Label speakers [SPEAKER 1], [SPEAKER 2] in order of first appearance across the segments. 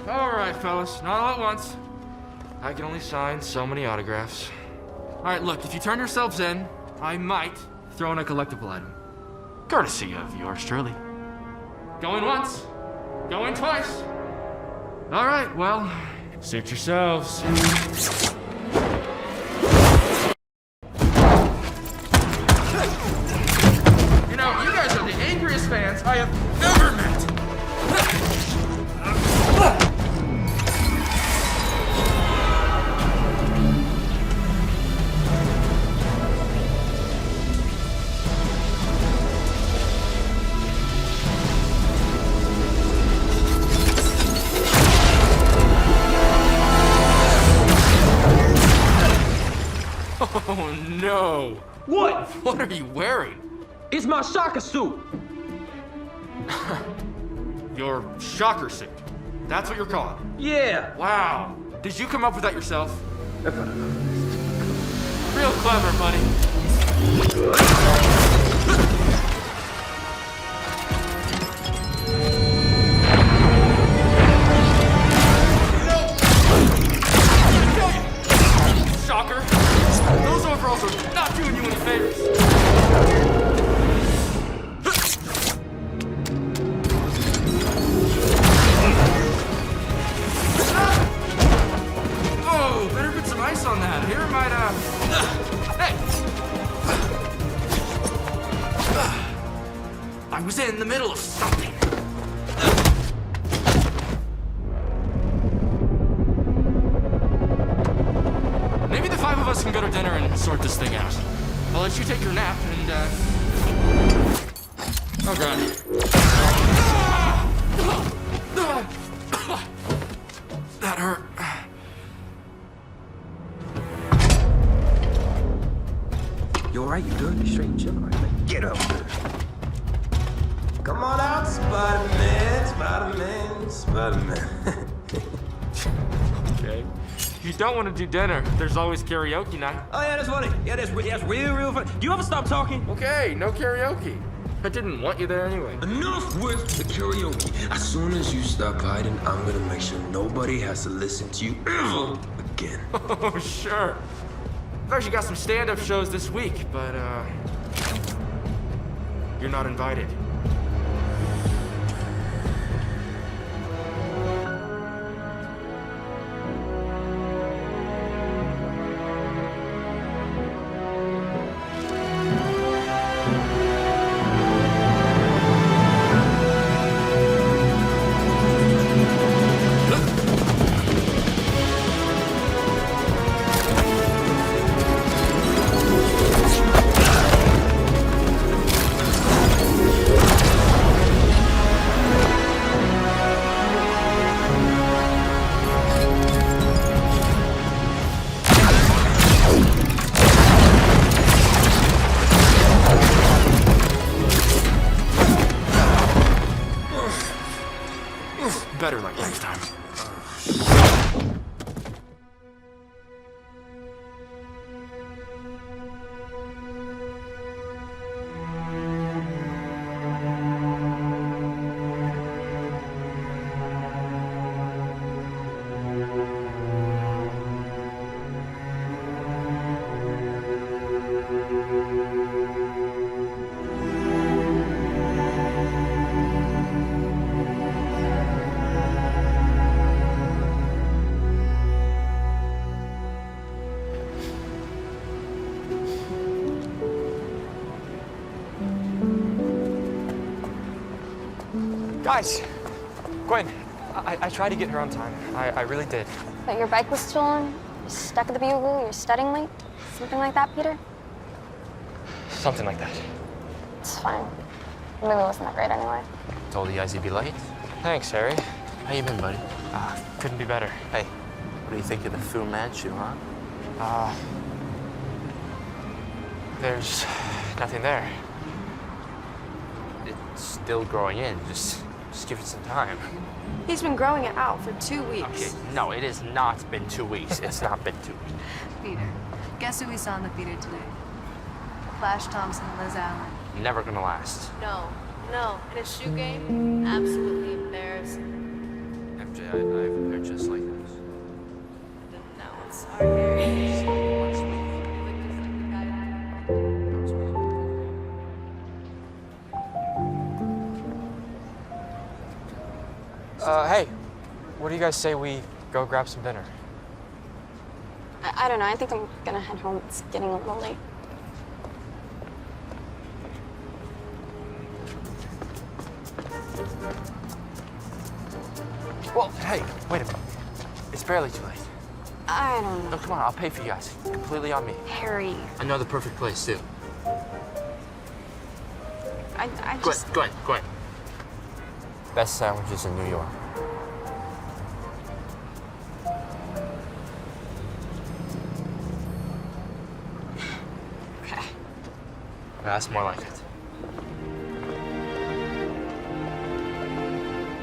[SPEAKER 1] All right, fellas, not all at once. I can only sign so many autographs. All right, look, if you turn yourselves in, I might throw in a collectible item. Courtesy of yours truly. Going once, going twice. All right, well, suit yourselves. You know, you guys are the angriest fans I have ever met. Oh no!
[SPEAKER 2] What?
[SPEAKER 1] What are you wearing?
[SPEAKER 2] It's my shocker suit.
[SPEAKER 1] Your shocker suit. That's what you're calling.
[SPEAKER 2] Yeah.
[SPEAKER 1] Wow. Did you come up with that yourself? Real clever, buddy. Shocker. Those overalls are not doing you any favors. Oh, better put some ice on that. Here might, hey! I was in the middle of something. Maybe the five of us can go to dinner and sort this thing out. I'll let you take your nap and, oh god. That hurt.
[SPEAKER 2] You alright? You good? You straight and chill? Alright, man. Get up.
[SPEAKER 3] Come on out, Spider-Man, Spider-Man, Spider-Man.
[SPEAKER 1] Okay. If you don't want to do dinner, there's always karaoke night.
[SPEAKER 2] Oh yeah, that's funny. Yeah, that's real funny. Do you ever stop talking?
[SPEAKER 1] Okay, no karaoke. I didn't want you there anyway.
[SPEAKER 3] Enough with the karaoke. As soon as you stop hiding, I'm gonna make sure nobody has to listen to you ever again.
[SPEAKER 1] Oh, sure. I've actually got some stand-up shows this week, but, you're not invited. Better like next time.
[SPEAKER 4] Guys, Gwen, I tried to get here on time. I really did.
[SPEAKER 5] But your bike was stolen, you're stuck at the bugle, you're studying late? Something like that, Peter?
[SPEAKER 4] Something like that.
[SPEAKER 5] It's fine. The movie wasn't that great anyway.
[SPEAKER 6] Told you guys you'd be late.
[SPEAKER 4] Thanks, Harry.
[SPEAKER 6] How you been, buddy?
[SPEAKER 4] Couldn't be better.
[SPEAKER 6] Hey, what do you think of the Fu Manchu, huh?
[SPEAKER 4] There's nothing there.
[SPEAKER 6] It's still growing in. Just give it some time.
[SPEAKER 7] He's been growing it out for 2 weeks.
[SPEAKER 6] Okay, no, it has not been 2 weeks. It's not been 2 weeks.
[SPEAKER 7] Peter, guess who we saw in the theater today? Flash Thompson, Liz Allen.
[SPEAKER 6] Never gonna last.
[SPEAKER 7] No. In a shoe game, absolutely embarrassing.
[SPEAKER 6] MJ, They're just like this.
[SPEAKER 7] Now it's our hair.
[SPEAKER 4] Hey, what do you guys say we go grab some dinner?
[SPEAKER 5] I don't know. I think I'm gonna head home. It's getting a little late.
[SPEAKER 6] Well, hey, wait a minute. It's barely too late.
[SPEAKER 5] I don't know.
[SPEAKER 6] No, come on, I'll pay for you guys. Completely on me.
[SPEAKER 5] Harry,
[SPEAKER 6] I know the perfect place, too.
[SPEAKER 5] I just...
[SPEAKER 6] Go ahead.
[SPEAKER 4] Best sandwiches in New York.
[SPEAKER 5] Okay.
[SPEAKER 6] That's more like it.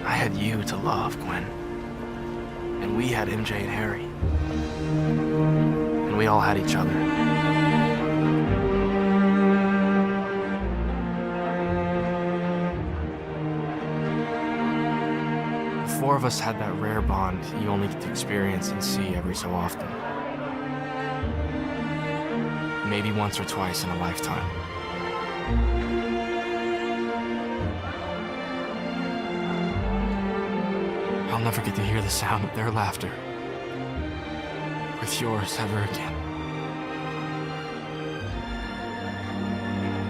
[SPEAKER 6] I had you to love, Gwen. And we had MJ and Harry. And we all had each other. The four of us had that rare bond you only get to experience and see every so often. Maybe once or twice in a lifetime. I'll never get to hear the sound of their laughter with yours ever again.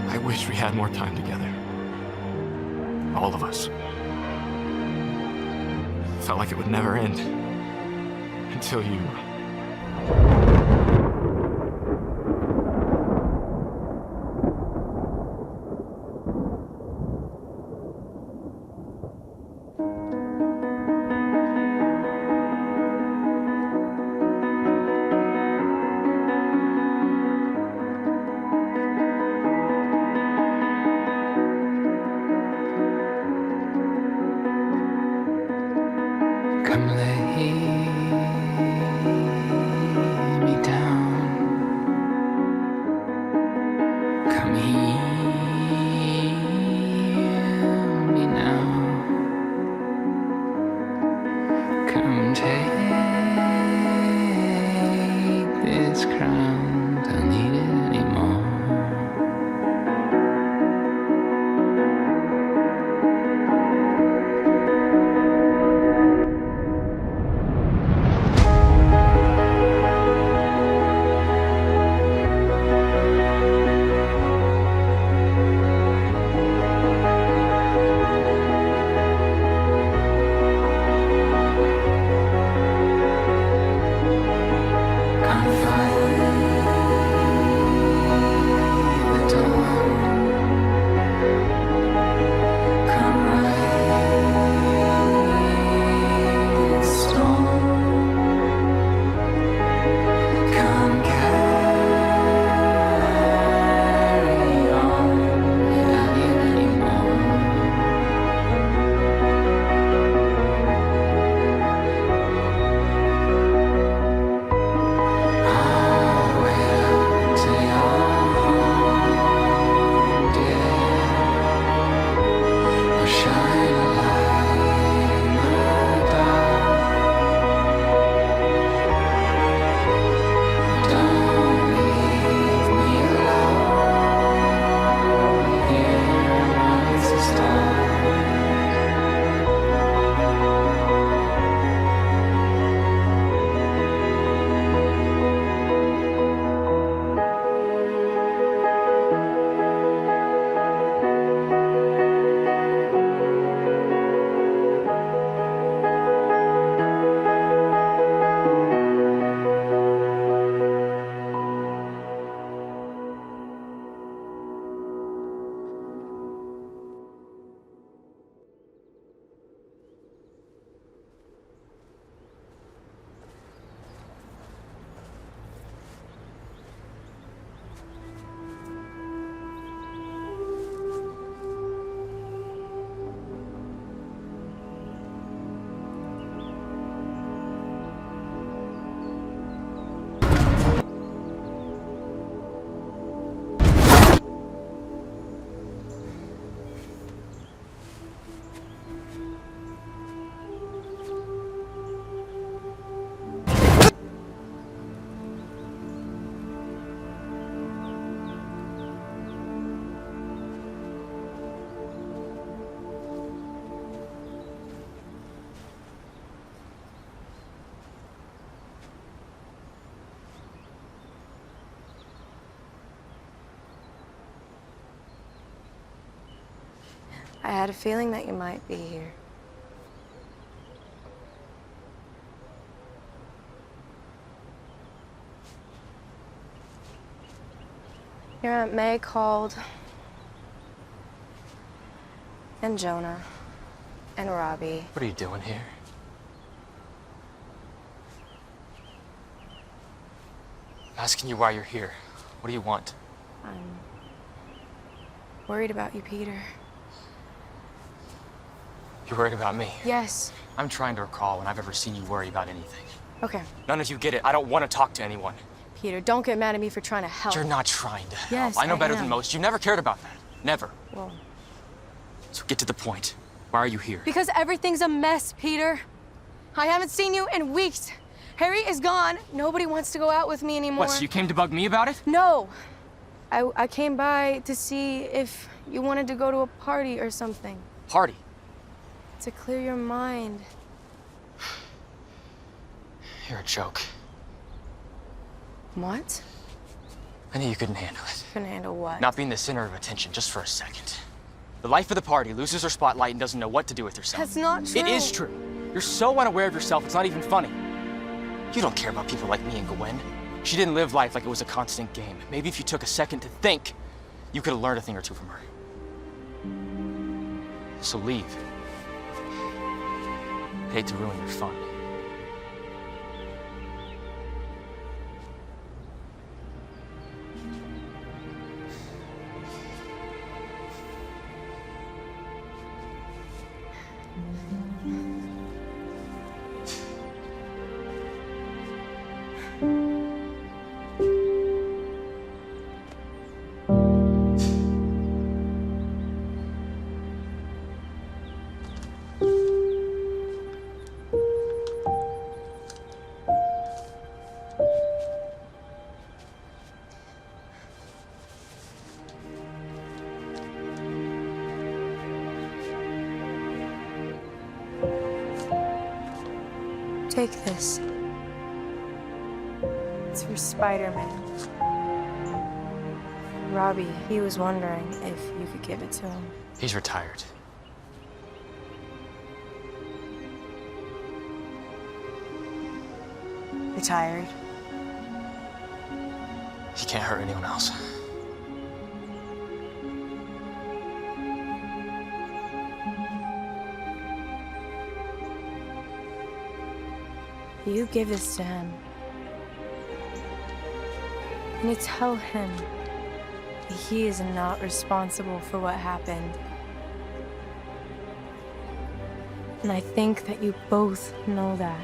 [SPEAKER 6] I wish we had more time together. All of us. Felt like it would never end until you...
[SPEAKER 2] Come lay me down. Come heal me now. Come take this crown. Don't need it anymore. Confide
[SPEAKER 7] I had a feeling that you might be here. Your Aunt May called. And Jonah. And Robbie.
[SPEAKER 6] What are you doing here? I'm asking you why you're here. What do you want?
[SPEAKER 7] I'm worried about you, Peter.
[SPEAKER 6] You're worried about me?
[SPEAKER 7] Yes.
[SPEAKER 6] I'm trying to recall when I've ever seen you worry about anything.
[SPEAKER 7] Okay.
[SPEAKER 6] None of you get it. I don't want to talk to anyone.
[SPEAKER 7] Peter, don't get mad at me for trying to help.
[SPEAKER 6] You're not trying to help.
[SPEAKER 7] Yes,
[SPEAKER 6] I know
[SPEAKER 7] I
[SPEAKER 6] better
[SPEAKER 7] am.
[SPEAKER 6] than most. You never cared about that. Never.
[SPEAKER 7] Well,
[SPEAKER 6] So get to the point. Why are you here?
[SPEAKER 7] because everything's a mess, Peter. I haven't seen you in weeks. Harry is gone. Nobody wants to go out with me anymore.
[SPEAKER 6] What, so you came to bug me about it?
[SPEAKER 7] No. I came by to see if you wanted to go to a party or something.
[SPEAKER 6] Party?
[SPEAKER 7] To clear your mind.
[SPEAKER 6] You're a joke.
[SPEAKER 7] What?
[SPEAKER 6] I knew you couldn't handle it.
[SPEAKER 7] Couldn't handle what?
[SPEAKER 6] Not being the center of attention just for a second. The life of the party loses her spotlight and doesn't know what to do with herself.
[SPEAKER 7] That's not true.
[SPEAKER 6] It is true. You're so unaware of yourself, it's not even funny. You don't care about people like me and Gwen. She didn't live life like it was a constant game. Maybe if you took a second to think, you could have learned a thing or two from her. So leave. I hate to ruin your fun.
[SPEAKER 7] Take this. It's for Spider-Man. Robbie, he was wondering if you could give it to him.
[SPEAKER 6] He's retired.
[SPEAKER 7] Retired?
[SPEAKER 6] He can't hurt anyone else.
[SPEAKER 7] You give this to him. And you tell him that he is not responsible for what happened. And I think that you both know that.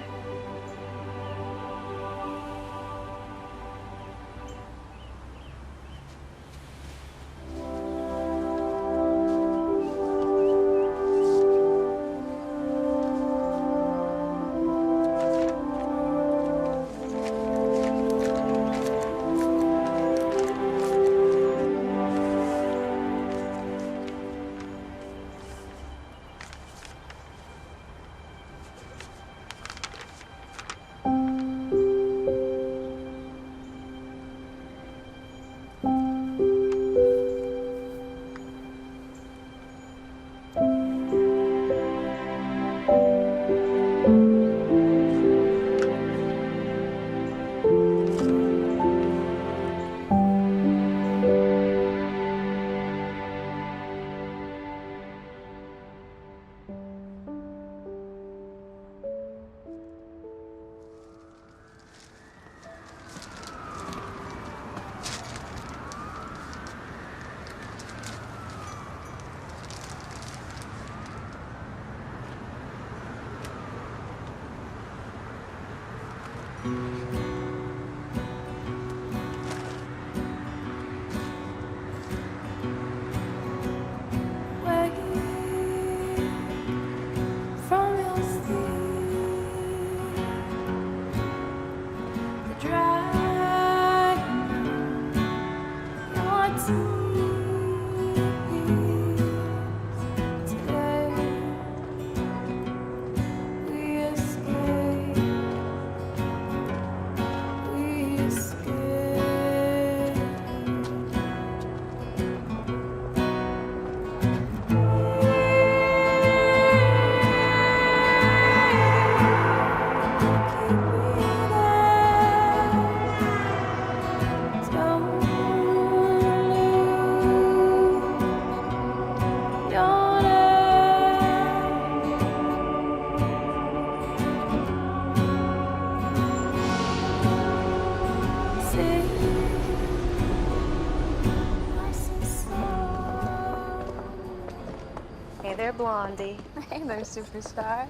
[SPEAKER 7] Blondie. Hey there, superstar.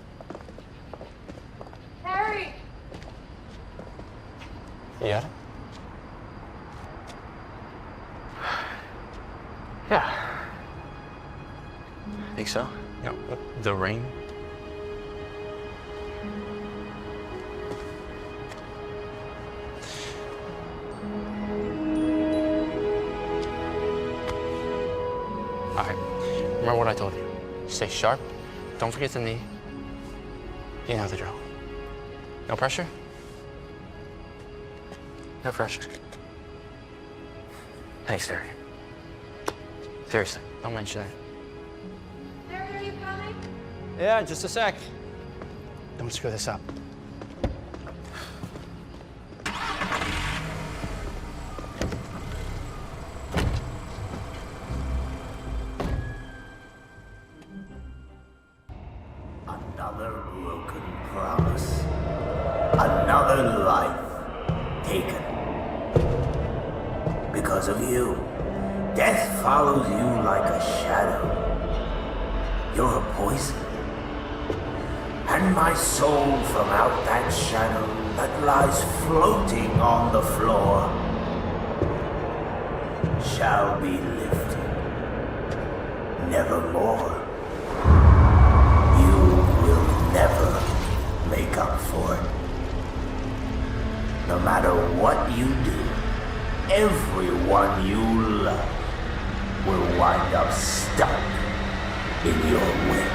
[SPEAKER 7] Harry!
[SPEAKER 4] You got it? Yeah.
[SPEAKER 2] Think so?
[SPEAKER 4] Yeah, the rain. All right, remember what I told you. Stay sharp, don't forget the knee. You know the drill. No pressure? No pressure.
[SPEAKER 2] Thanks, Harry.
[SPEAKER 4] Seriously, don't mention that.
[SPEAKER 7] Harry, are you coming?
[SPEAKER 4] Yeah, just a sec. Don't screw this up.
[SPEAKER 8] Another broken promise. Another life taken. Because of you, death follows you like a shadow. You're a poison. And my soul from out that shadow that lies floating on the floor shall be lifted. Nevermore. Never make up for it. No matter what you do, everyone you love will wind up stuck in your way.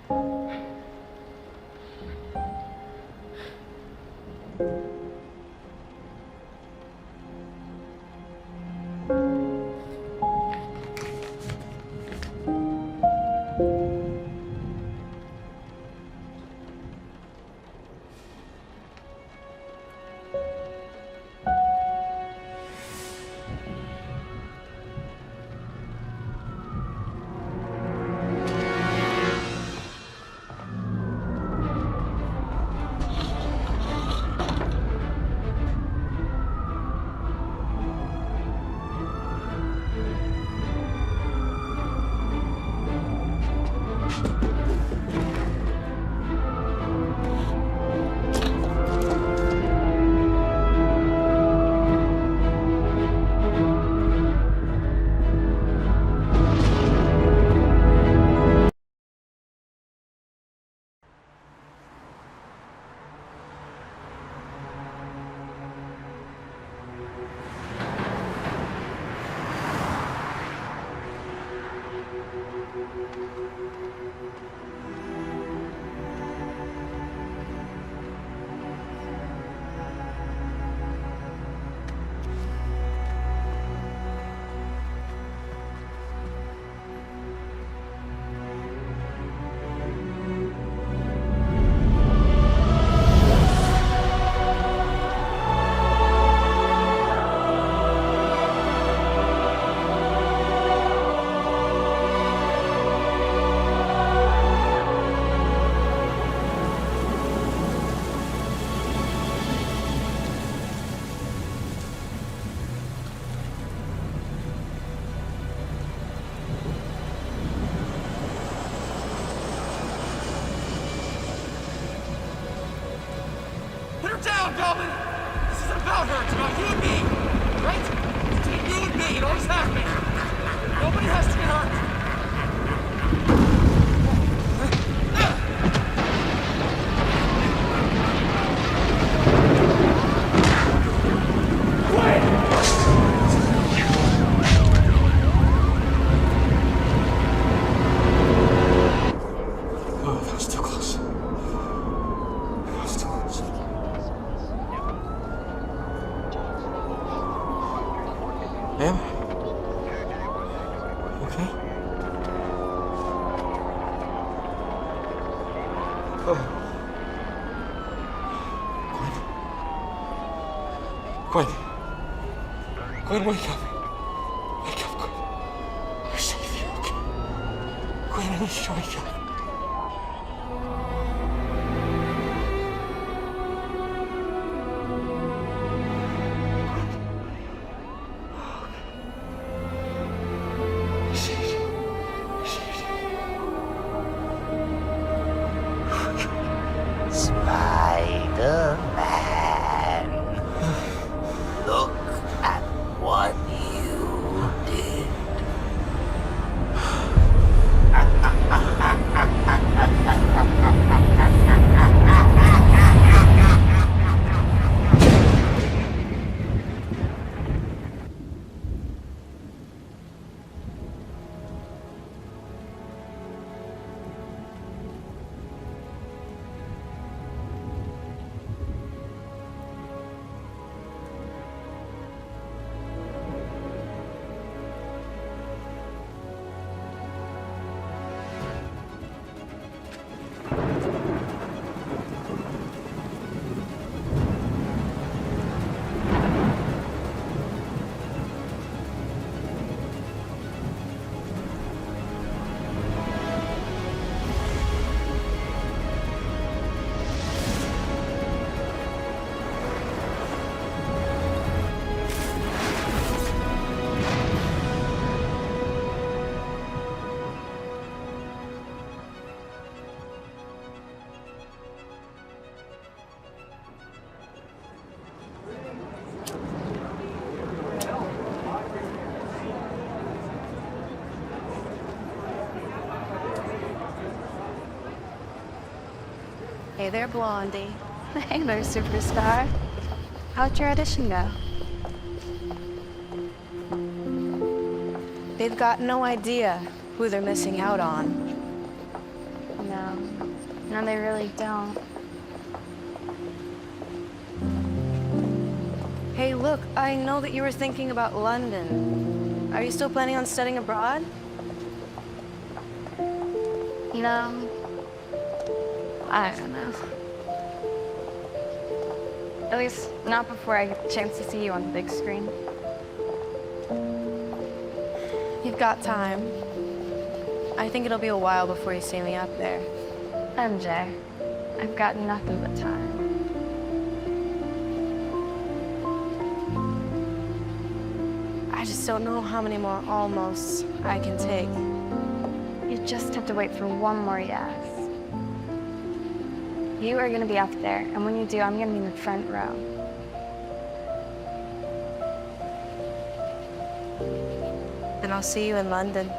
[SPEAKER 1] Put her down, Gavin! This isn't about her, it's about you and me! Right? It's between you and me, it always has been! Nobody has to get hurt!
[SPEAKER 2] Ma'am? Okay? Oh. Gwen. Gwen, wake up. Wake up, Gwen. You're safe here, okay? Gwen, I need you to wake up.
[SPEAKER 8] Spider-Man, look at what you did.
[SPEAKER 9] Hey there, Blondie. Hey there, superstar. How'd your audition go? They've got no idea who they're missing out on.
[SPEAKER 5] No. No, they really don't.
[SPEAKER 7] Hey, look, I know that you were thinking about London. Are you still planning on studying abroad?
[SPEAKER 5] No. I don't know. At least not before I get the chance to see you on the big screen.
[SPEAKER 7] You've got time. I think it'll be a while before you see me up there.
[SPEAKER 5] MJ, I've got nothing but time.
[SPEAKER 7] I just don't know how many more almosts I can take.
[SPEAKER 5] You just have to wait for one more yes. You are gonna be up there, and when you do, I'm gonna be in the front row.
[SPEAKER 7] Then I'll see you in London.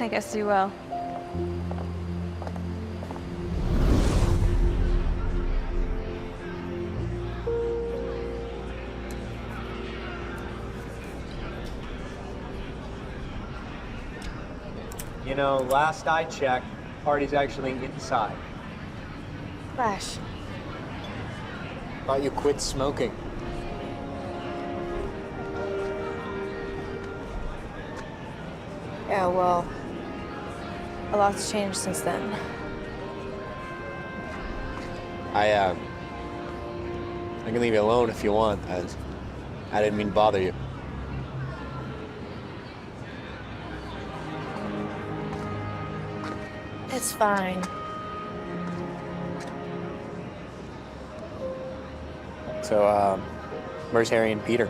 [SPEAKER 5] I guess you will.
[SPEAKER 10] You know, last I checked, party's actually inside.
[SPEAKER 7] Flash.
[SPEAKER 10] Thought you quit smoking.
[SPEAKER 7] Yeah, well, a lot's changed since then.
[SPEAKER 10] I can leave you alone if you want. I didn't mean to bother you.
[SPEAKER 7] It's fine.
[SPEAKER 10] So, where's Harry and Peter?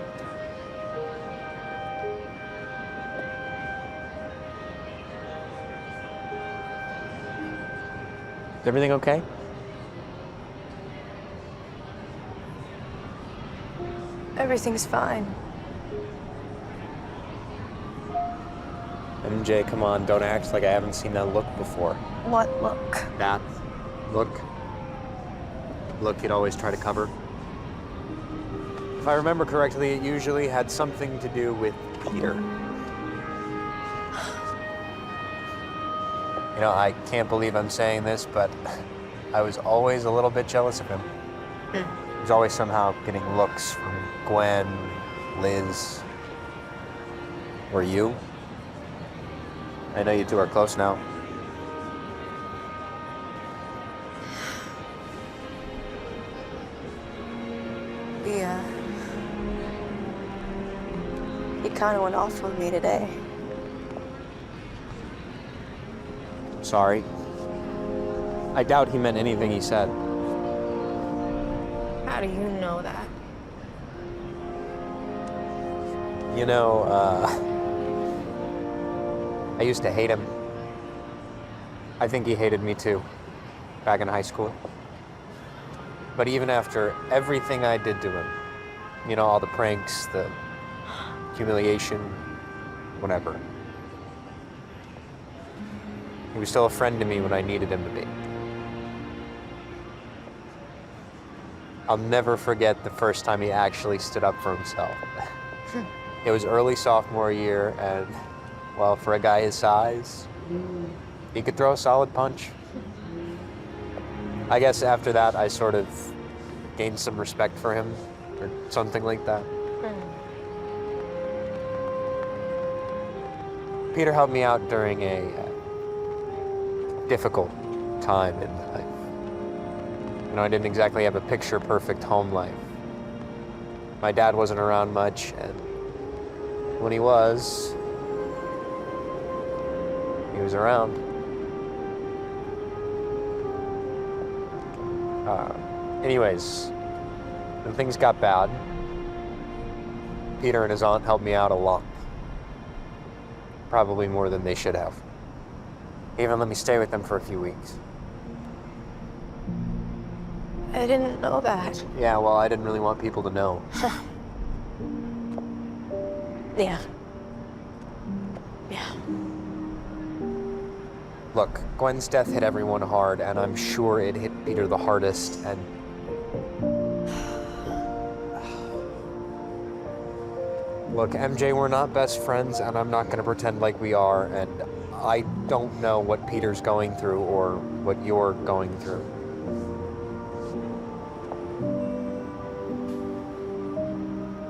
[SPEAKER 10] Is everything okay?
[SPEAKER 7] Everything's fine.
[SPEAKER 10] MJ, come on, don't act like I haven't seen that look before.
[SPEAKER 7] What look?
[SPEAKER 10] That look? Look you'd always try to cover? If I remember correctly, it usually had something to do with Peter. You know, I can't believe I'm saying this, but I was always a little bit jealous of him. He was always somehow getting looks from Gwen, Liz, or you. I know you two are close now.
[SPEAKER 7] Yeah. He kind of went off on me today.
[SPEAKER 10] Sorry. I doubt he meant anything he said.
[SPEAKER 7] How do you know that?
[SPEAKER 10] You know, I used to hate him. I think he hated me too, back in high school. But even after everything I did to him, you know, all the pranks, the humiliation, whatever, he was still a friend to me when I needed him to be. I'll never forget the first time he actually stood up for himself. It was early sophomore year, and, well, for a guy his size, he could throw a solid punch. I guess after that, I sort of gained some respect for him, or something like that. Peter helped me out during a difficult time in life. You know, I didn't exactly have a picture-perfect home life. My dad wasn't around much, and when he was around. Anyways, when things got bad, Peter and his aunt helped me out a lot. Probably more than they should have. They even let me stay with them for a few weeks.
[SPEAKER 7] I didn't know that.
[SPEAKER 10] Yeah, well, I didn't really want people to know.
[SPEAKER 7] Yeah. Yeah.
[SPEAKER 10] Look, Gwen's death hit everyone hard, and I'm sure it hit Peter the hardest, and... Look, MJ, we're not best friends, and I'm not gonna pretend like we are, and I don't know what Peter's going through or what you're going through.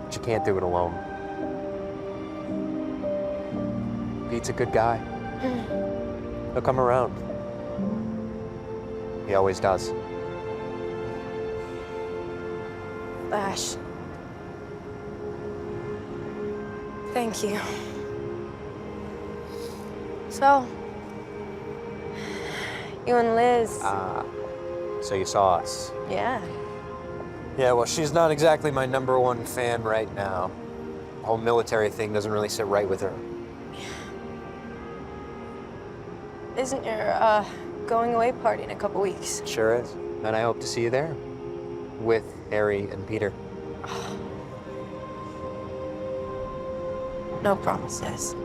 [SPEAKER 10] But you can't do it alone. Pete's a good guy. He'll come around. He always does.
[SPEAKER 7] Ash. Thank you. So, you and Liz.
[SPEAKER 10] So you saw us.
[SPEAKER 7] Yeah.
[SPEAKER 10] Yeah, well, she's not exactly my #1 fan right now. The whole military thing doesn't really sit right with her.
[SPEAKER 7] Isn't your going away party in a couple weeks?
[SPEAKER 10] Sure is. And I hope to see you there. With Harry and Peter.
[SPEAKER 7] No promises.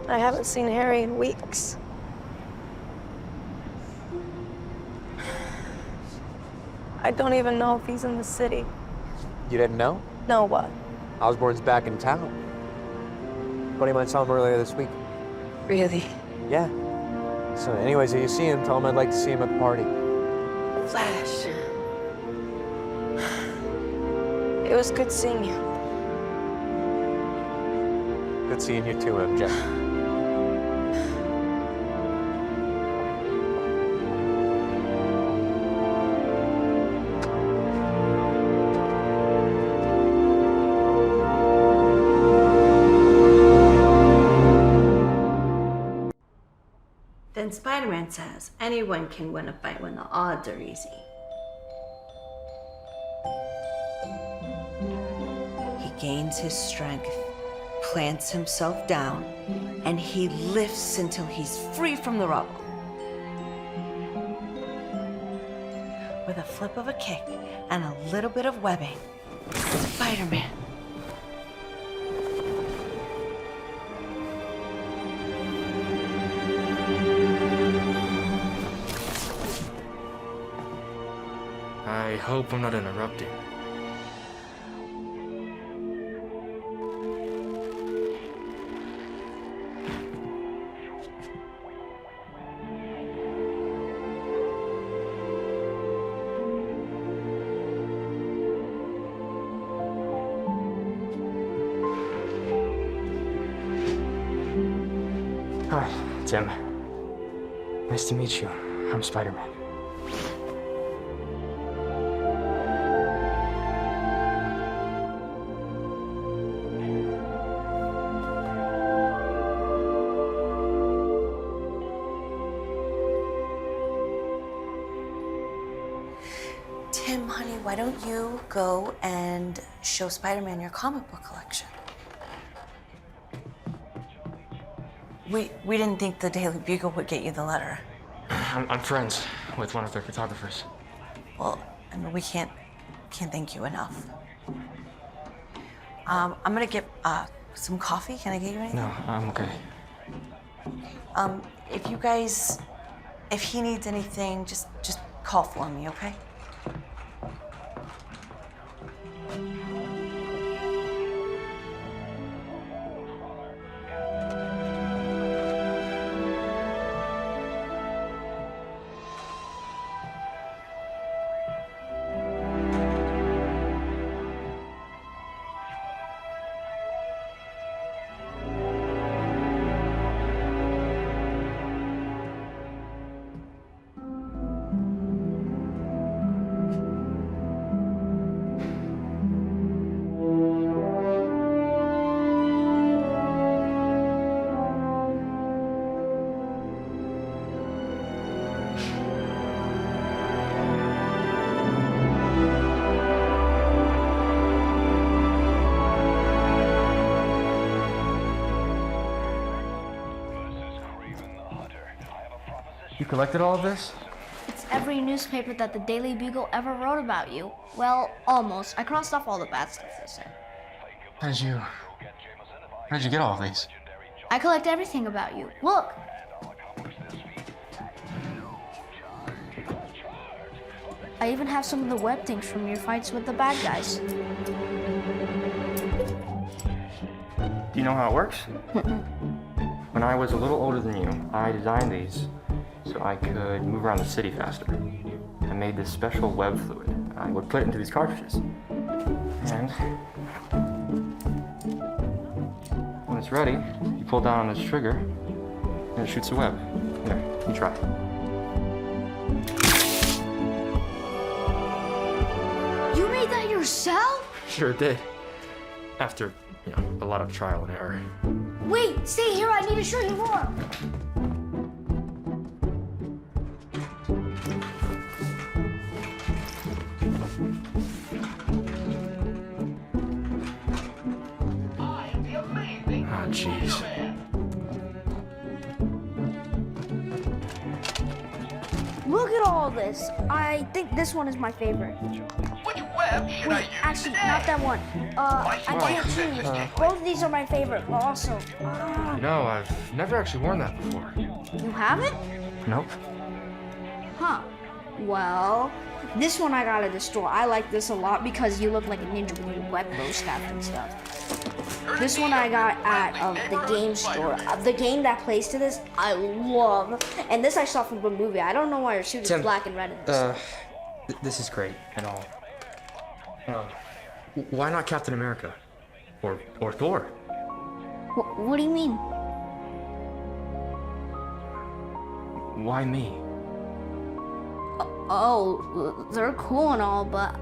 [SPEAKER 7] I haven't seen Harry in weeks. I don't even know if he's in the city.
[SPEAKER 10] You didn't know?
[SPEAKER 7] No, what?
[SPEAKER 10] Osborne's back in town. Buddy of mine saw him earlier this week.
[SPEAKER 7] Really?
[SPEAKER 10] Yeah. So anyways, if you see him, tell him I'd like to see him at the party.
[SPEAKER 7] Flash. It was good seeing you.
[SPEAKER 10] Good seeing you too, MJ.
[SPEAKER 11] Then Spider-Man says anyone can win a fight when the odds are easy. He gains his strength, plants himself down, and he lifts until he's free from the rubble. With a flip of a kick and a little bit of webbing, Spider-Man.
[SPEAKER 1] I hope I'm not interrupting.
[SPEAKER 6] Hi, Tim. Nice to meet you. I'm Spider-Man.
[SPEAKER 11] Tim, honey, why don't you go and show Spider-Man your comic book collection? We didn't think the Daily Bugle would get you the letter.
[SPEAKER 1] I'm friends with one of their photographers.
[SPEAKER 11] Well, I mean, we can't thank you enough. I'm gonna get some coffee. Can I get you anything?
[SPEAKER 1] No, I'm okay.
[SPEAKER 11] If he needs anything, just call for me, okay?
[SPEAKER 1] You collected all of this?
[SPEAKER 12] It's every newspaper that the Daily Bugle ever wrote about you. Well, almost. I crossed off all the bad stuff they said.
[SPEAKER 1] How did you get all of these?
[SPEAKER 12] I collect everything about you. Look! I even have some of the web things from your fights with the bad guys.
[SPEAKER 6] Do you know how it works? When I was a little older than you, I designed these so I could move around the city faster. I made this special web fluid. I would put it into these cartridges. And when it's ready, you pull down on this trigger and it shoots a web. Here, you try.
[SPEAKER 12] You made that yourself?
[SPEAKER 1] Sure did. After, a lot of trial and error.
[SPEAKER 12] Wait, stay here. I need to show you more.
[SPEAKER 1] Oh, jeez.
[SPEAKER 12] Look at all this. I think this one is my favorite.
[SPEAKER 8] Which web should I use?
[SPEAKER 12] Actually, not that one. I can't choose. Both of these are my favorite, but also.
[SPEAKER 1] I've never actually worn that before.
[SPEAKER 12] You haven't?
[SPEAKER 1] Nope.
[SPEAKER 12] Huh. Well, this one I got at the store. I like this a lot because you look like a ninja when you web those stuff and stuff. This one I got at the game store. The game that plays to this, I love. And this I saw from the movie. I don't know why your suit is
[SPEAKER 6] Tim,
[SPEAKER 12] black and red in this.
[SPEAKER 6] This is great and all.
[SPEAKER 1] Why not Captain America? Or Thor?
[SPEAKER 12] What do you mean?
[SPEAKER 6] Why me?
[SPEAKER 12] Oh, they're cool and all, but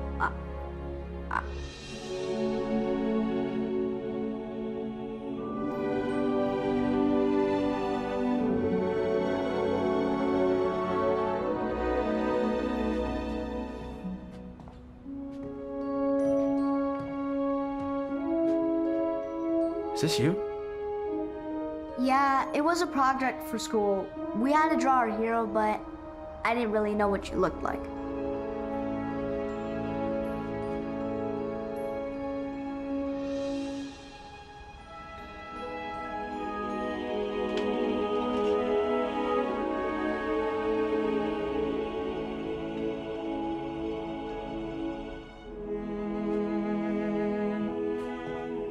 [SPEAKER 1] Is this you?
[SPEAKER 12] yeah, it was a project for school. We had to draw our hero, but I didn't really know what you looked like.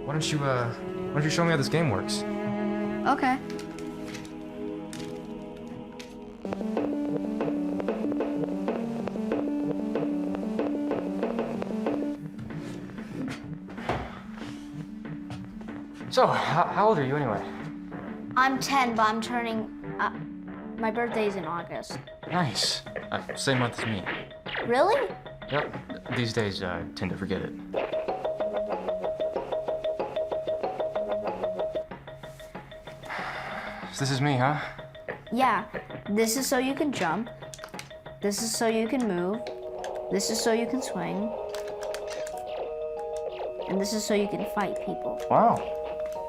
[SPEAKER 1] Why don't you show me how this game works?
[SPEAKER 12] Okay.
[SPEAKER 6] So, how old are you anyway?
[SPEAKER 12] I'm 10, but I'm turning. My birthday's in August.
[SPEAKER 6] Nice. Same month as me.
[SPEAKER 12] Really?
[SPEAKER 6] Yep. These days, I tend to forget it. So this is me, huh?
[SPEAKER 12] Yeah. This is so you can jump. This is so you can move. This is so you can swing. And this is so you can fight people.
[SPEAKER 6] Wow.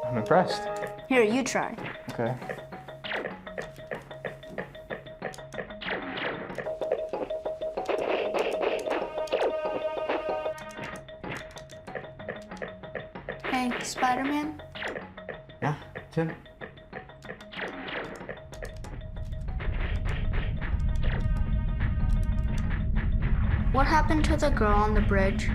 [SPEAKER 6] I'm impressed.
[SPEAKER 12] Here, you try.
[SPEAKER 6] Okay.
[SPEAKER 12] Hey, Spider-Man?
[SPEAKER 6] Yeah, Tim?
[SPEAKER 12] What happened to the girl on the bridge?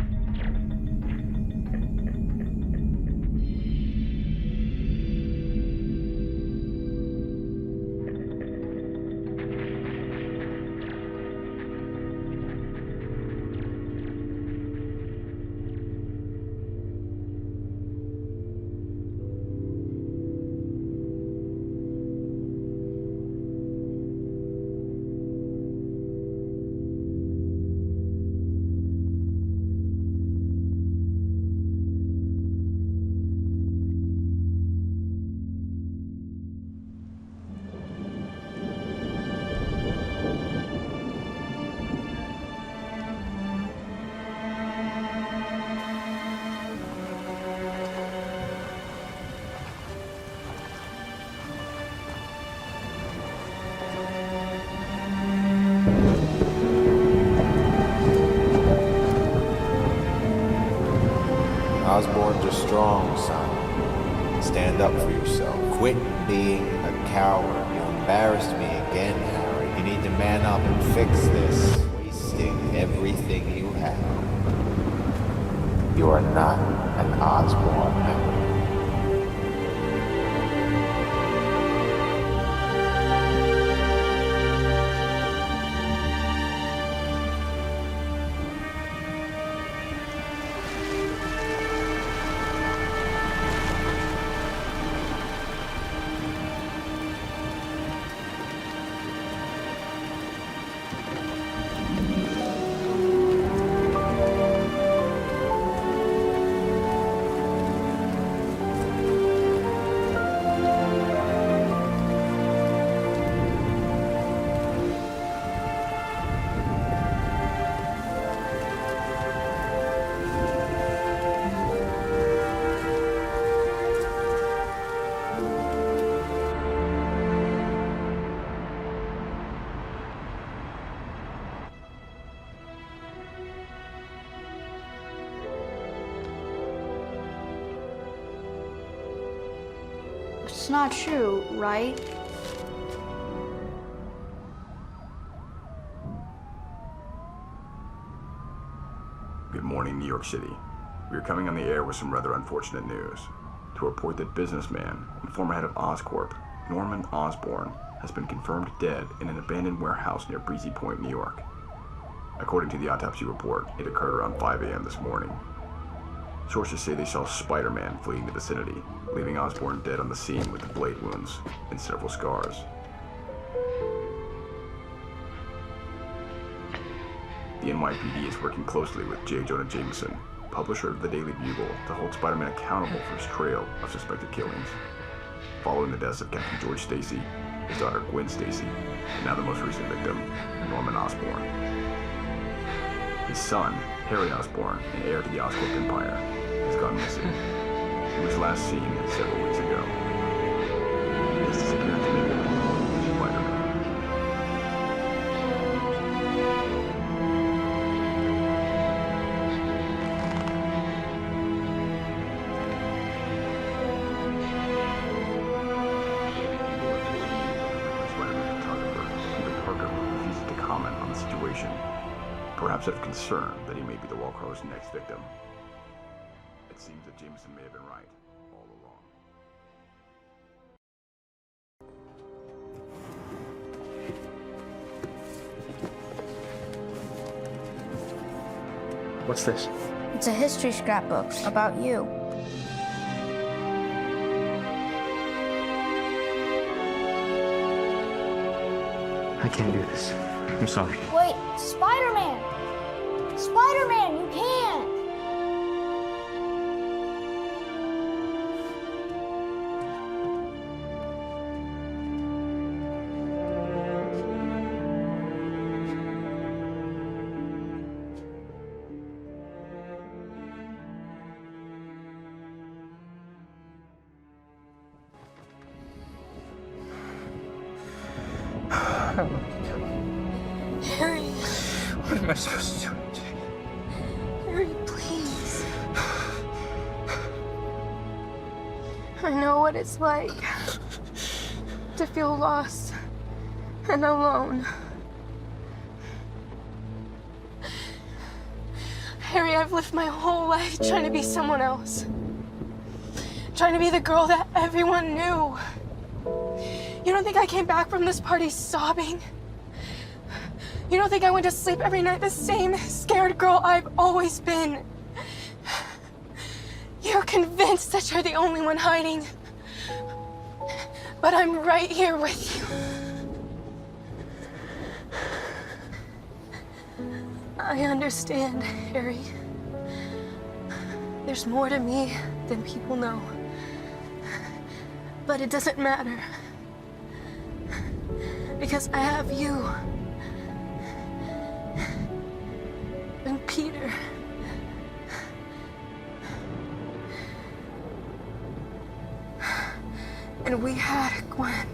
[SPEAKER 13] Osborn's a strong son. Stand up for yourself. Quit being a coward. You embarrassed me again, Harry. You need to man up and fix this. Wasting everything you have. You are not an Osborn, Harry.
[SPEAKER 12] It's not true, right?
[SPEAKER 14] Good morning, New York City. We are coming on the air with some rather unfortunate news to report that businessman and former head of Oscorp, Norman Osborn, has been confirmed dead in an abandoned warehouse near Breezy Point, New York. According to the autopsy report, it occurred around 5 a.m. this morning. Sources say they saw Spider-Man fleeing the vicinity, leaving Osborn dead on the scene with blade wounds and several scars. The NYPD is working closely with J. Jonah Jameson, publisher of the Daily Bugle, to hold Spider-Man accountable for his trail of suspected killings. Following the deaths of Captain George Stacy, his daughter Gwen Stacy, and now the most recent victim, Norman Osborn. His son, Harry Osborn, and heir to the Oscorp Empire, has gone missing. He was last seen several weeks ago. His disappearance may be Spider-Man. Perhaps out of concern that he may be the Wallcrawler's next victim. It seems that Jameson may have been right all along.
[SPEAKER 2] What's this?
[SPEAKER 12] It's a history scrapbook about you.
[SPEAKER 6] I can't do this. I'm sorry.
[SPEAKER 12] Wait, Spider-Man! Spider-Man, you can't!
[SPEAKER 7] Harry.
[SPEAKER 2] What am I supposed to do?
[SPEAKER 7] Harry, please. I know what it's like to feel lost and alone. Harry, I've lived my whole life trying to be someone else. Trying to be the girl that everyone knew. You don't think I came back from this party sobbing? You don't think I went to sleep every night the same scared girl I've always been? You're convinced that you're the only one hiding. But I'm right here with you. I understand, Harry. There's more to me than people know. But it doesn't matter. Because I have you. And Peter. And we had Gwen.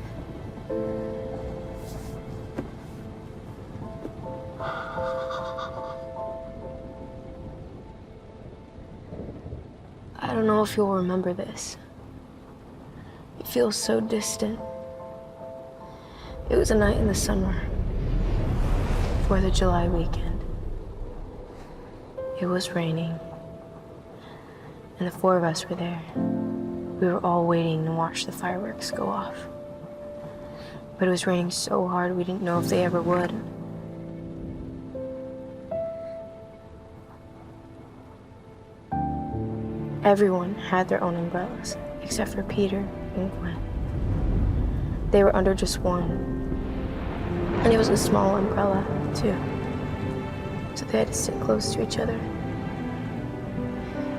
[SPEAKER 7] I don't know if you'll remember this. It feels so distant. It was a night in the summer, 4th of July weekend. It was raining, and the 4 of us were there. We were all waiting to watch the fireworks go off. But it was raining so hard we didn't know if they ever would. Everyone had their own umbrellas, except for Peter and Gwen. They were under just one. And it was a small umbrella, too. So they had to sit close to each other.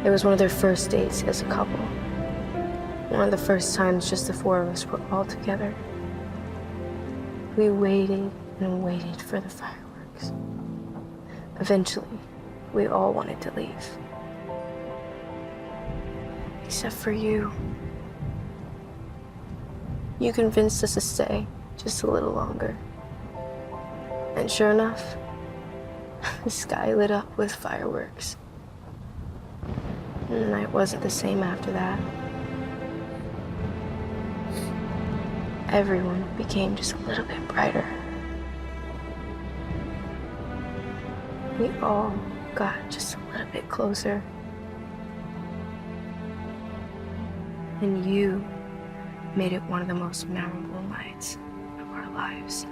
[SPEAKER 7] It was one of their first dates as a couple. One of the first times just the 4 of us were all together. We waited and waited for the fireworks. Eventually, we all wanted to leave. Except for you. You convinced us to stay just a little longer. And sure enough, the sky lit up with fireworks. And the night wasn't the same after that. everyone became just a little bit brighter. We all got just a little bit closer. And you made it one of the most memorable nights of our lives.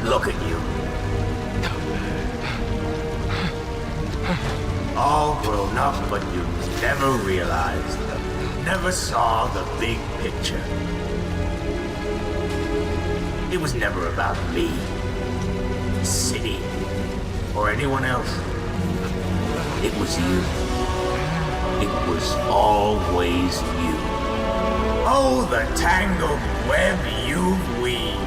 [SPEAKER 8] Look at you. All grown up, but you never realized, never saw the big picture. It was never about me, the city, or anyone else. It was you. It was always you. Oh, the tangled web you've weaved,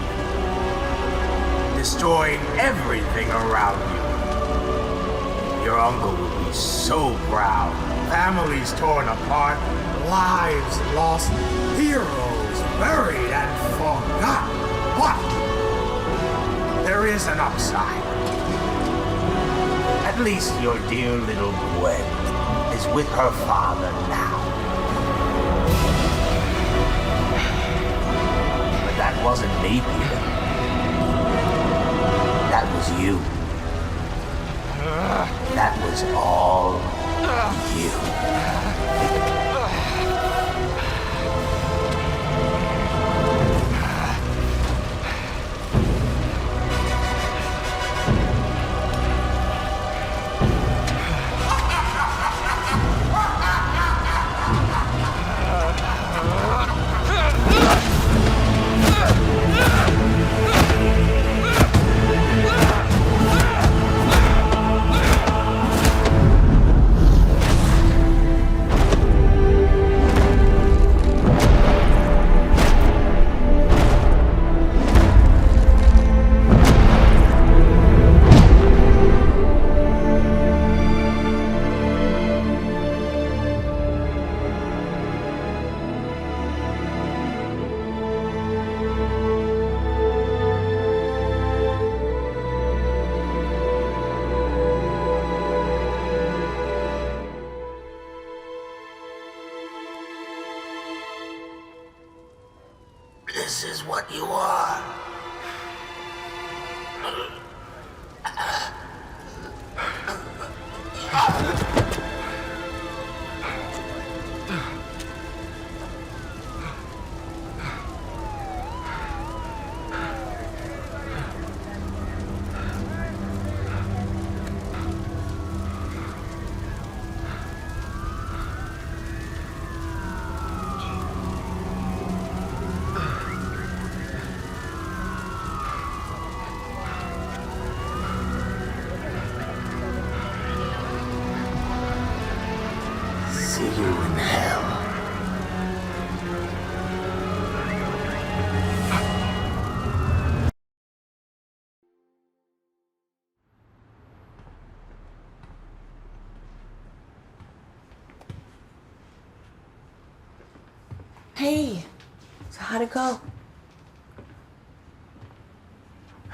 [SPEAKER 8] destroying everything around you. Your uncle would be so proud. Families torn apart, lives lost, heroes buried and forgotten. But there is an upside. At least your dear little Gwen is with her father now. But that wasn't me, Peter. That was you. That was all you. This is what you are. See you in hell.
[SPEAKER 11] Hey, so how'd it go?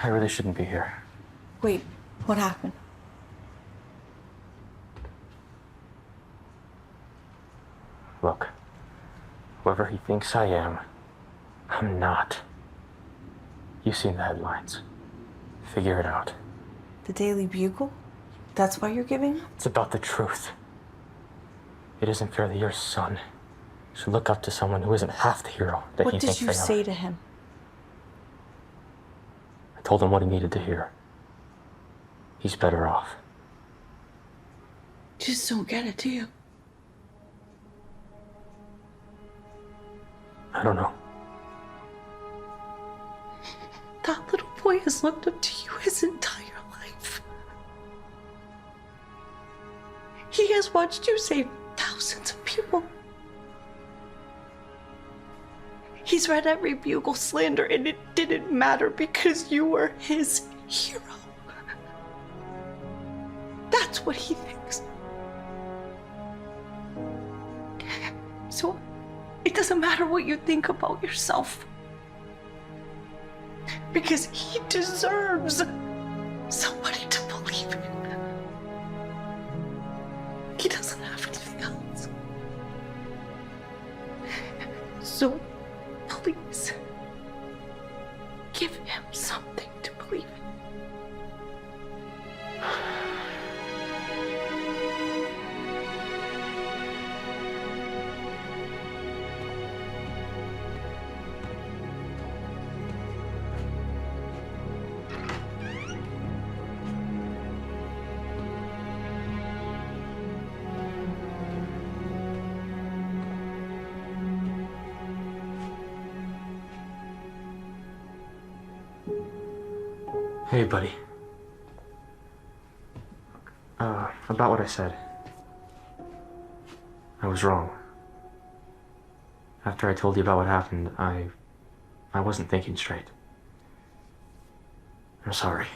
[SPEAKER 6] I really shouldn't be here.
[SPEAKER 11] Wait, What happened?
[SPEAKER 6] Look, whoever he thinks I am, I'm not. You've seen the headlines. Figure it out.
[SPEAKER 11] The Daily Bugle? That's why you're giving up?
[SPEAKER 6] It's about the truth. It isn't fair that your son should look up to someone who isn't half the hero that he thinks they are.
[SPEAKER 11] What did you say to him?
[SPEAKER 6] I told him what he needed to hear. He's better off.
[SPEAKER 11] Just don't get it, do you?
[SPEAKER 6] I don't know.
[SPEAKER 11] That little boy has looked up to you his entire life. He has watched you save thousands of people. He's read every Bugle slander, and it didn't matter because you were his hero. That's what he thinks. So, it doesn't matter what you think about yourself. Because he deserves somebody to believe in. He doesn't have anything else. So, please, give him something to believe in.
[SPEAKER 6] Hey, buddy. About what I said. I was wrong. After I told you about what happened, I wasn't thinking straight. I'm sorry.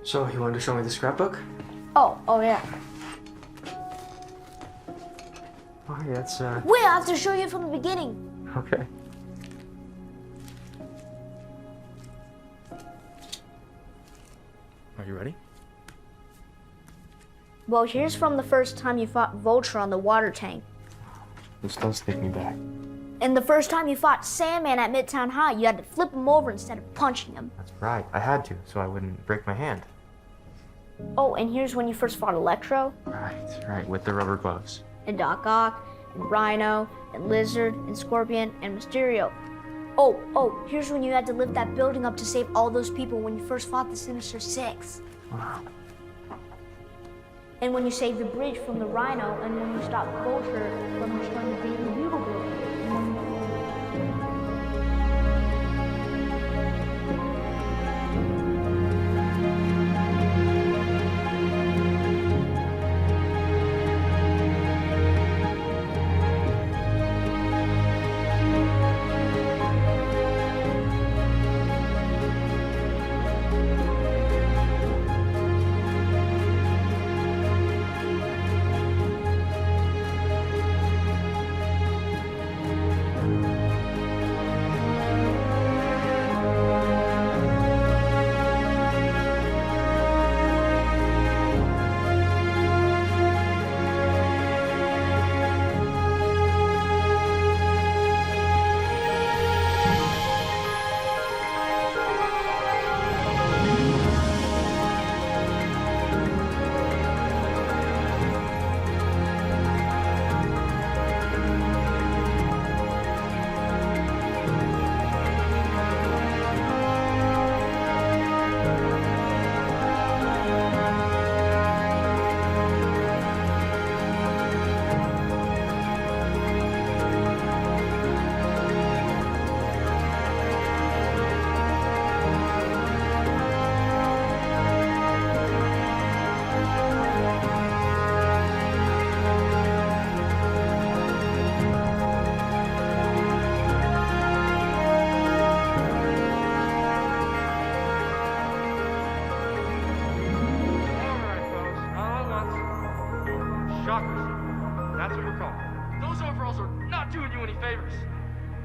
[SPEAKER 6] So, you wanted to show me the scrapbook?
[SPEAKER 12] Oh yeah.
[SPEAKER 6] Oh, yeah, that's,
[SPEAKER 12] Wait, I have to show you from the beginning.
[SPEAKER 6] Okay. Are you ready?
[SPEAKER 12] Well, here's from the first time you fought Vulture on the water tank.
[SPEAKER 6] This does take me back.
[SPEAKER 12] And the first time you fought Sandman at Midtown High, you had to flip him over instead of punching him.
[SPEAKER 6] That's right. I had to, so I wouldn't break my hand.
[SPEAKER 12] Oh, and here's when you first fought Electro.
[SPEAKER 6] Right, with the rubber gloves.
[SPEAKER 12] And Doc Ock, and Rhino, and Lizard, and Scorpion, and Mysterio. Oh, here's when you had to lift that building up to save all those people when you first fought the Sinister Six.
[SPEAKER 6] Wow.
[SPEAKER 12] And when you saved the bridge from the Rhino, and when you stopped Vulture from destroying the Daily Bugle building.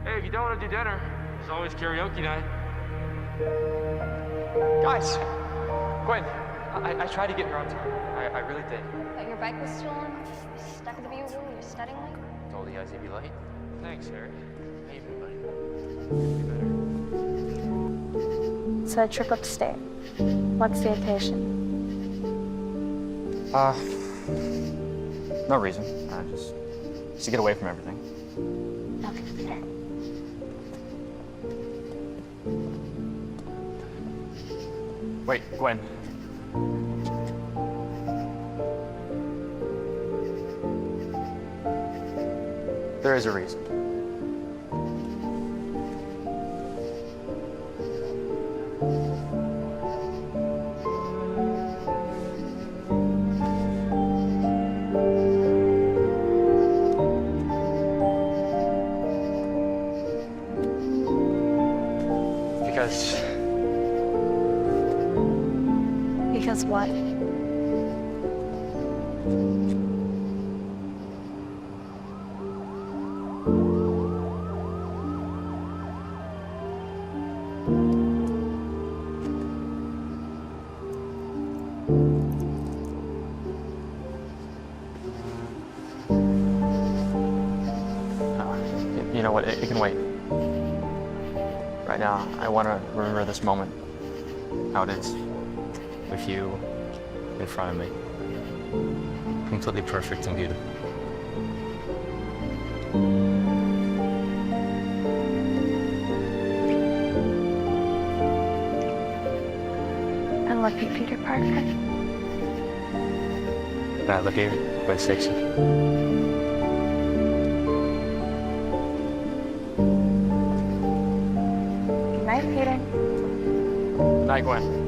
[SPEAKER 1] Hey, if you don't want to do dinner, there's always karaoke night.
[SPEAKER 6] Guys! Gwen! I tried to get here on time. I really did.
[SPEAKER 5] But your bike was stolen, you're stuck at the bugle, you're studying late.
[SPEAKER 6] Told you guys you'd be late. Thanks, Harry. How you been, buddy?
[SPEAKER 5] So a trip upstate. What's the occasion?
[SPEAKER 6] No reason. Just to get away from everything.
[SPEAKER 5] Okay.
[SPEAKER 6] Wait, Gwen. There is a reason.
[SPEAKER 5] Because what?
[SPEAKER 6] You know what? It can wait. Right now, I want to remember this moment. How it is. With you in front of me. Completely perfect and beautiful.
[SPEAKER 5] And look at Peter Parker.
[SPEAKER 6] And I look at you, Gwen Stacy.
[SPEAKER 5] Good night, Peter.
[SPEAKER 6] Good night, Gwen.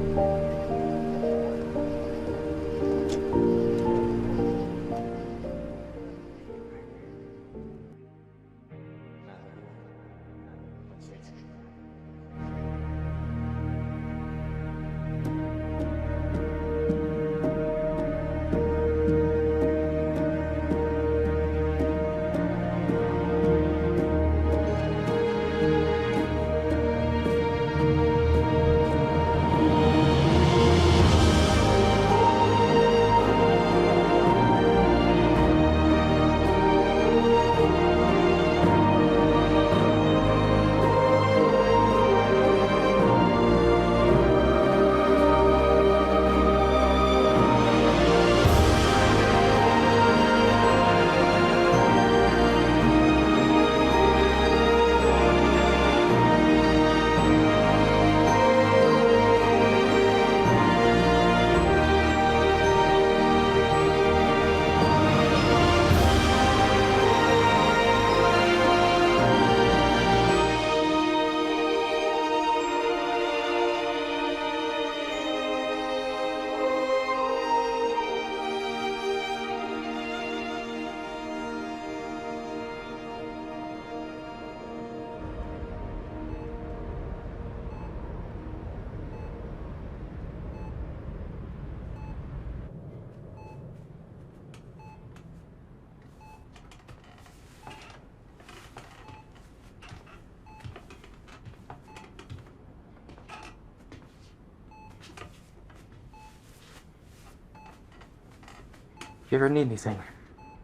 [SPEAKER 6] If you ever need anything,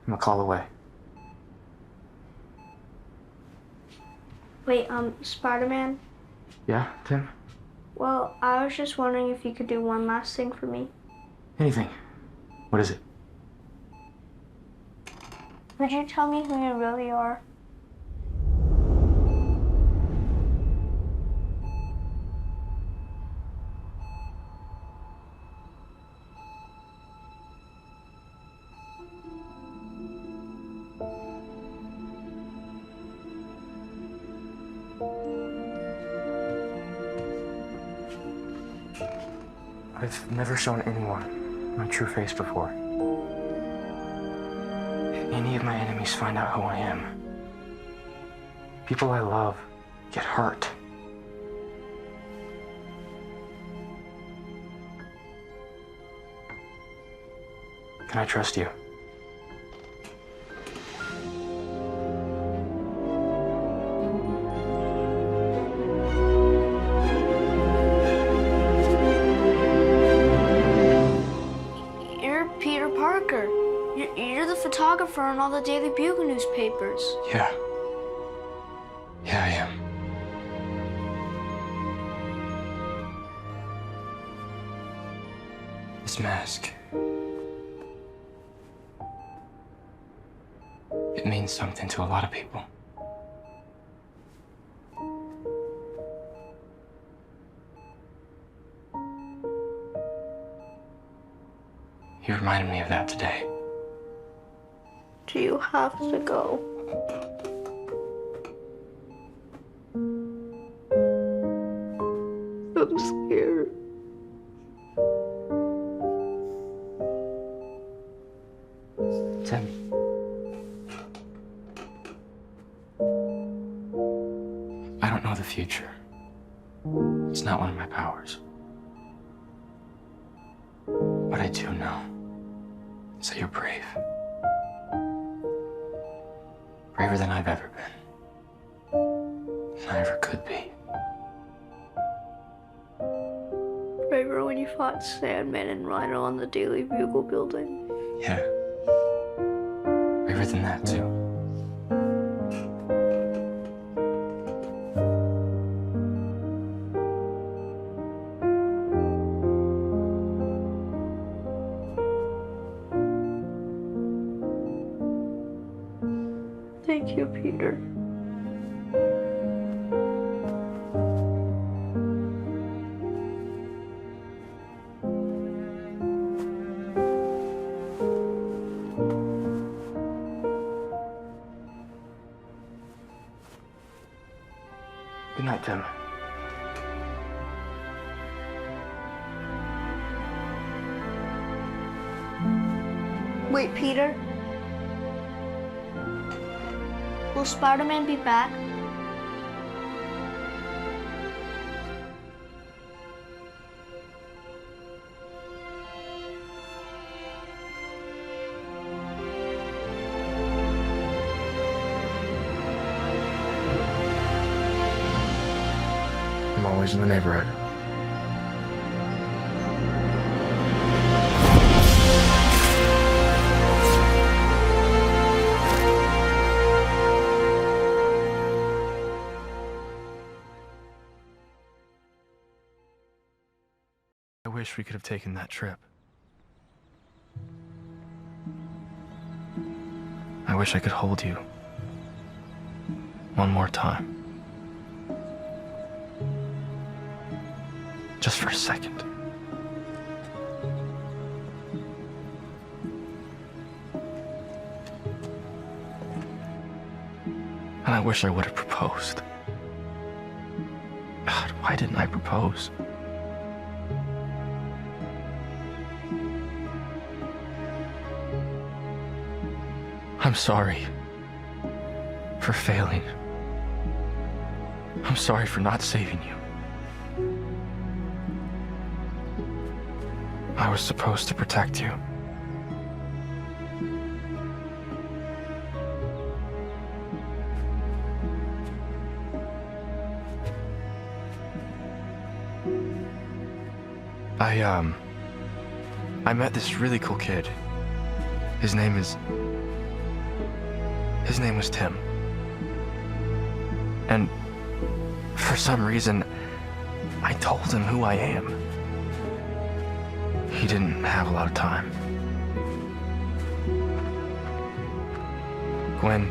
[SPEAKER 6] I'm a call away.
[SPEAKER 12] Wait, Spider-Man?
[SPEAKER 6] Yeah, Tim?
[SPEAKER 12] Well, I was just wondering if you could do one last thing for me.
[SPEAKER 6] Anything. What is it?
[SPEAKER 12] Would you tell me who you really are?
[SPEAKER 6] I've never shown anyone my true face before. If any of my enemies find out who I am, people I love get hurt. Can I trust you?
[SPEAKER 12] photographer on all the Daily Bugle newspapers.
[SPEAKER 6] Yeah. Yeah, I am. This mask. It means something to a lot of people. You reminded me of that today.
[SPEAKER 12] Do you have to go? I'm scared.
[SPEAKER 6] Tim. I don't know the future. It's not one of my powers. What I do know is that you're brave. Braver than I've ever been. Than I ever could be.
[SPEAKER 12] Braver when you fought Sandman and Rhino on the Daily Bugle building.
[SPEAKER 6] Yeah. Braver than that, too.
[SPEAKER 12] Thank you, Peter.
[SPEAKER 6] Good night, Tim.
[SPEAKER 12] Wait, Peter? Will Spider-Man be back?
[SPEAKER 6] I'm always in the neighborhood. I wish we could have taken that trip. I wish I could hold you one more time. Just for a second. And I wish I would have proposed. God, why didn't I propose? I'm sorry for failing. I'm sorry for not saving you. I was supposed to protect you. I met this really cool kid. His name was Tim. And for some reason, I told him who I am. He didn't have a lot of time. Gwen,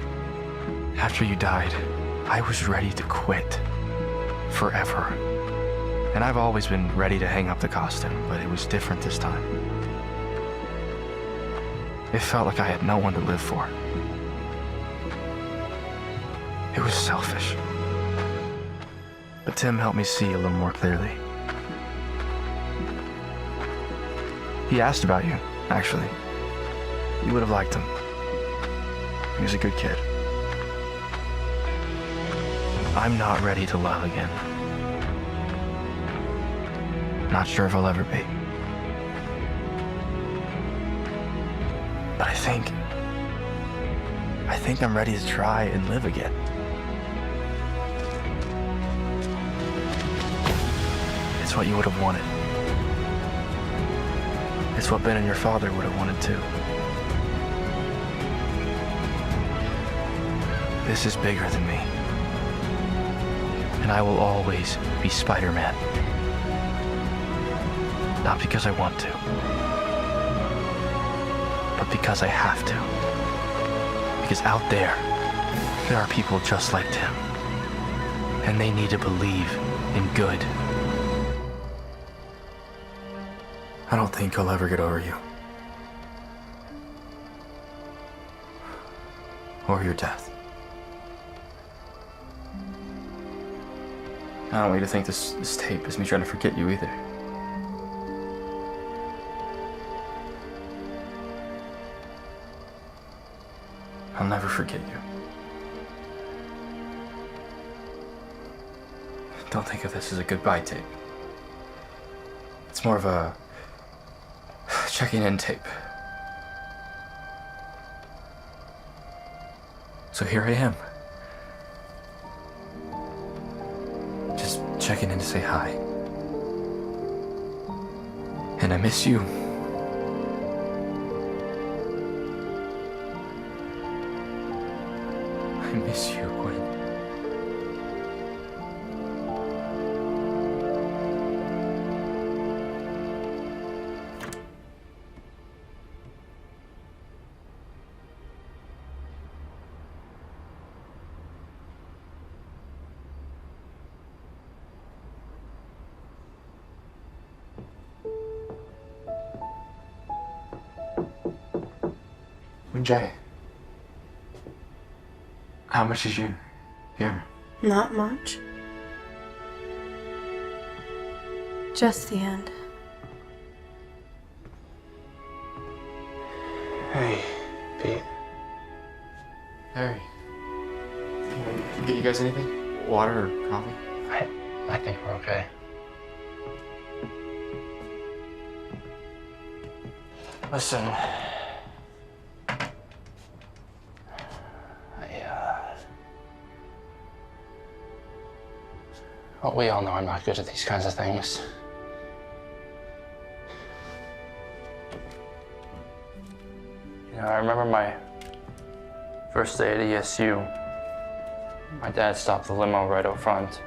[SPEAKER 6] after you died, I was ready to quit. Forever. And I've always been ready to hang up the costume, but it was different this time. It felt like I had no one to live for. It was selfish. But Tim helped me see a little more clearly. He asked about you, actually. You would have liked him. He was a good kid. I'm not ready to love again. Not sure if I'll ever be. But I think I'm ready to try and live again. It's what you would have wanted. It's what Ben and your father would have wanted too.
[SPEAKER 1] This is bigger than me. And I will always be Spider-Man. Not because I want to, but because I have to. Because out there are people just like Tim. And they need to believe in good. I don't think I'll ever get over you. Or your death. I don't want you to think this tape is me trying to forget you either. I'll never forget you. Don't think of this as a goodbye tape. It's more of a checking in tape. So here I am. Just checking in to say hi. And I miss you. I miss you, Gwen. Jay, how much did you hear?
[SPEAKER 7] Not much. Just the end.
[SPEAKER 4] Hey, Pete.
[SPEAKER 6] Harry. Get you guys anything? Water or coffee?
[SPEAKER 4] I think we're okay. Listen. Well, we all know I'm not good at these kinds of things. You know, I remember my first day at ESU. My dad stopped the limo right out front.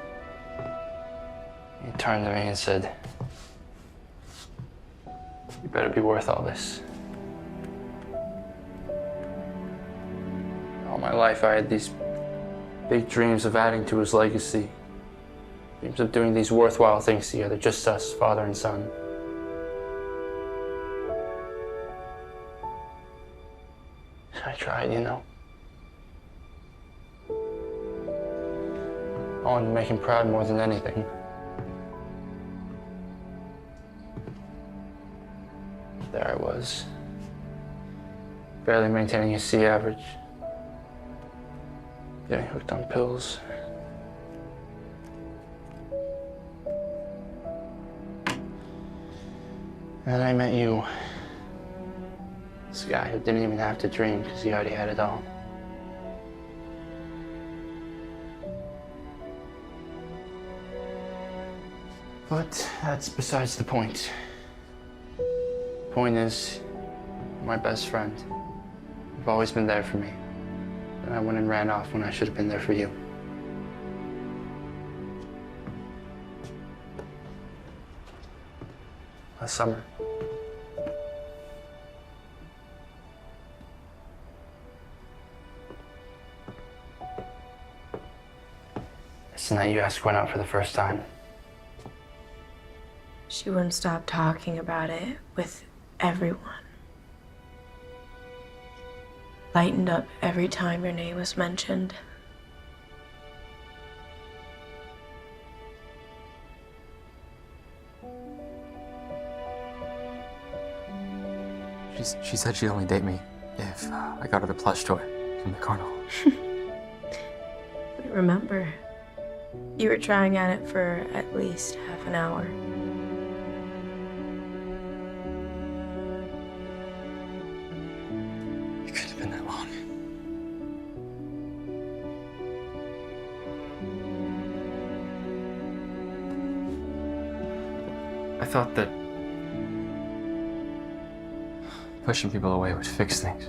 [SPEAKER 4] He turned to me and said, "You better be worth all this." All my life I had these big dreams of adding to his legacy. Dreams of doing these worthwhile things together, just us, father and son. I tried, you know. I wanted to make him proud more than anything. There I was, barely maintaining a C average, getting hooked on pills. And then I met you. This guy who didn't even have to dream because he already had it all. But that's besides the point. The point is, you're my best friend. You've always been there for me. And I went and ran off when I should have been there for you. Last summer. It's the night you asked Gwen out for the first time.
[SPEAKER 7] She wouldn't stop talking about it with everyone. Lightened up every time your name was mentioned.
[SPEAKER 6] She said she'd only date me if I got her the plush toy from the carnival.
[SPEAKER 7] But remember, you were trying at it for at least half an hour.
[SPEAKER 6] It couldn't have been that long. I thought that pushing people away would fix things.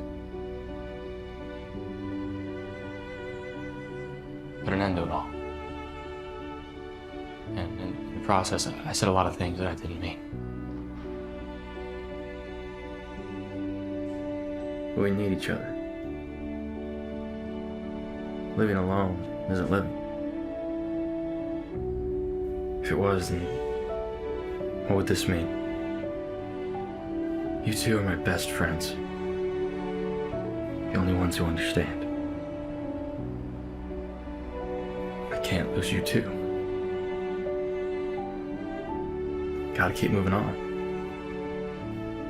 [SPEAKER 6] process, I said a lot of things that I didn't mean. We need each other. Living alone isn't living. If it was, then what would this mean? You two are my best friends. The only ones who understand. I can't lose you too. Gotta keep moving on.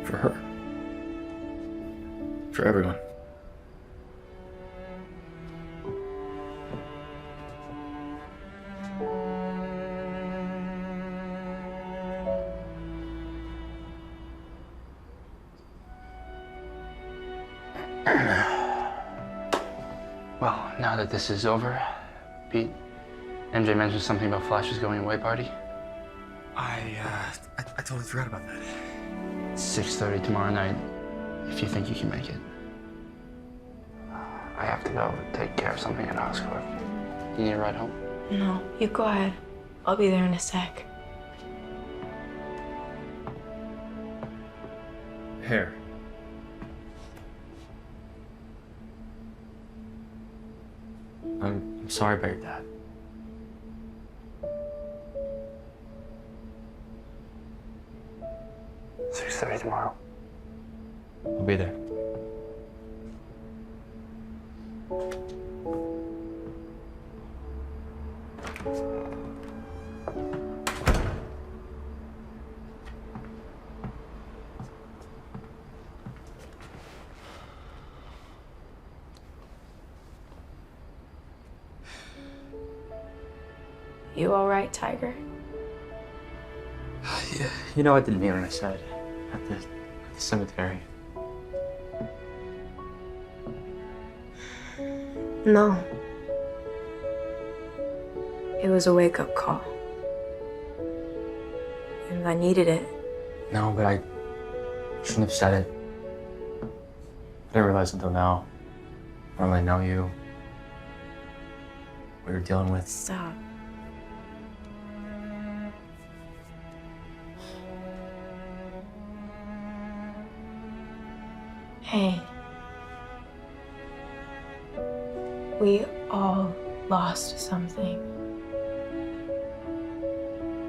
[SPEAKER 6] For her. For everyone.
[SPEAKER 4] Well, now that this is over, Pete, MJ mentioned something about Flash's going away party.
[SPEAKER 6] I totally forgot about that.
[SPEAKER 4] 6:30 tomorrow night, if you think you can make it. I have to go take care of something at Oscorp. You need a ride home?
[SPEAKER 7] No, you go ahead. I'll be there in a sec.
[SPEAKER 6] Hair. I'm sorry about your dad.
[SPEAKER 4] 6:30 tomorrow.
[SPEAKER 6] I'll be there.
[SPEAKER 7] You all right, Tiger?
[SPEAKER 6] Yeah, you know I didn't mean what I said at the cemetery.
[SPEAKER 7] No. It was a wake-up call. And I needed it.
[SPEAKER 6] No, but I shouldn't have said it. I didn't realize until now. I don't really know you. What you're dealing with.
[SPEAKER 7] Stop. Hey. We all lost something.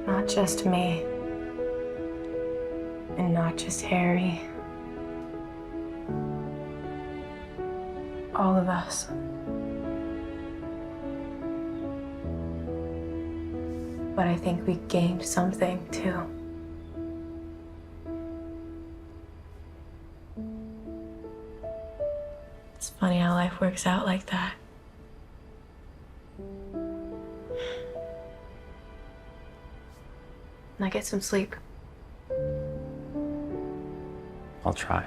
[SPEAKER 7] Not just me. And not just Harry. All of us. But I think we gained something too. It's funny how life works out like that. Now get some sleep.
[SPEAKER 6] I'll try.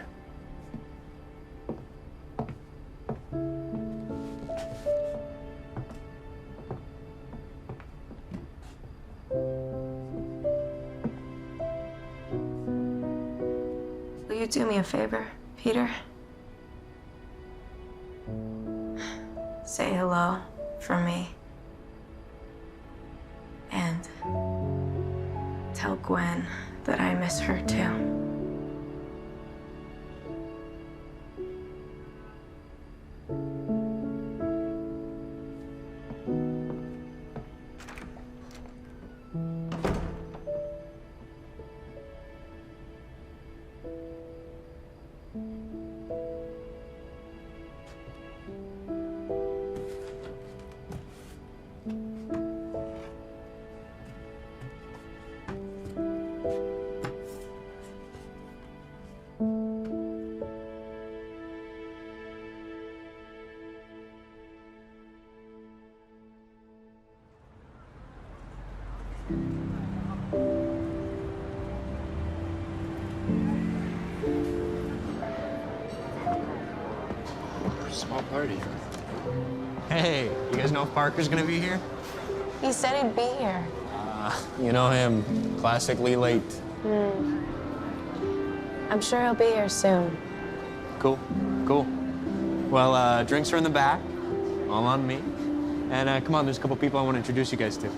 [SPEAKER 7] Will you do me a favor, Peter? Say hello for me. And tell Gwen that I miss her too.
[SPEAKER 4] Small party.
[SPEAKER 10] Hey, you guys know if Parker's gonna be here?
[SPEAKER 7] He said he'd be here.
[SPEAKER 10] You know him, classically late.
[SPEAKER 7] I'm sure he'll be here soon.
[SPEAKER 10] Cool, cool. Well, drinks are in the back, all on me. And come on, there's a couple people I want to introduce you guys to.